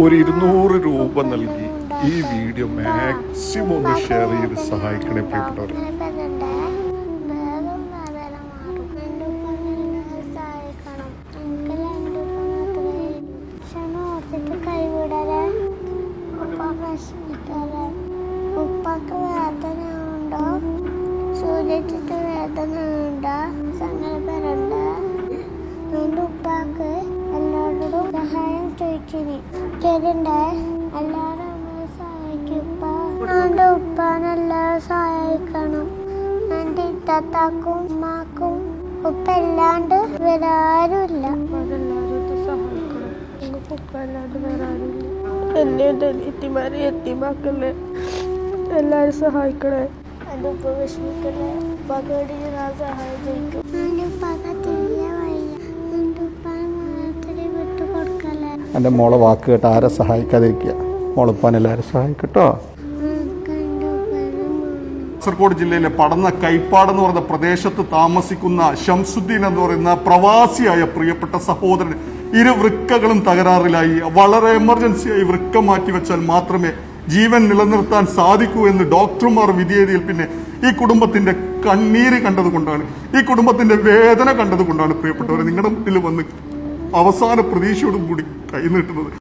ഒരു 200 രൂപ നൽകി ഈ വീഡിയോ മാക്സിമം ഒന്ന് ഷെയർ ചെയ്ത് സഹായിക്കണേ പ്രിയപ്പെട്ടവർ. ഉപ്പാക്ക് വേദന ഉണ്ടോ? സൂര്യച്ചിട്ട് വേദന ഉണ്ടോ? സങ്കടപ്പെടണ്ട. എൻ്റെ ഉപ്പാക്ക് എല്ലാവരോടും സഹായം ചോദിച്ചിന്. ശരിണ്ടേ? എല്ലാവരും നമ്മളെ സഹായിക്കും. എൻ്റെ ഉപ്പാനെല്ലാവരും സഹായിക്കണം. എൻ്റെ ഇത്താത്താക്കും ഉമ്മാക്കും ഉപ്പ അല്ലാണ്ട് വേറെ ആരുമില്ല. അതെല്ലാവരും സഹായിക്കണം. എനിക്ക് ഉപ്പ അല്ലാണ്ട് വേറെ ആരുമില്ല. എന്നെ എത്തിമാരെ എത്തിമാക്കല്ലേ, എല്ലാവരും സഹായിക്കണേ. എൻ്റെ ഉപ്പ വിഷമിക്കണേ. ഉപ്പാക്ക് വേണ്ടി ഞാൻ സഹായം ചോദിക്കും. എൻ്റെ മോളെ വാക്ക് കേട്ട് ആരെ സഹായിക്കാതിരിക്കുക. മോളപ്പാൻ എല്ലാവരും സഹായിക്കട്ടോ. കാസർഗോഡ് ജില്ലയിലെ പടന്ന കൈപ്പാട് എന്ന് പറയുന്ന പ്രദേശത്ത് താമസിക്കുന്ന ഷംസുദ്ദീൻ എന്ന് പറയുന്ന പ്രവാസിയായ പ്രിയപ്പെട്ട സഹോദരൻ ഇരുവൃക്കകളും തകരാറിലായി. വളരെ എമർജൻസിയായി വൃക്ക മാറ്റിവെച്ചാൽ മാത്രമേ ജീവൻ നിലനിർത്താൻ സാധിക്കൂ എന്ന് ഡോക്ടർമാർ വിധിയെഴുതിയിൽ പിന്നെ ഈ കുടുംബത്തിന്റെ കണ്ണീര് കണ്ടതുകൊണ്ടാണ്, ഈ കുടുംബത്തിന്റെ വേദന കണ്ടതുകൊണ്ടാണ് പ്രിയപ്പെട്ടവരെ നിങ്ങളുടെ മുന്നിൽ വന്ന് അവസാന പ്രതീക്ഷയോടും കൂടി കൈ നീട്ടുന്നത്.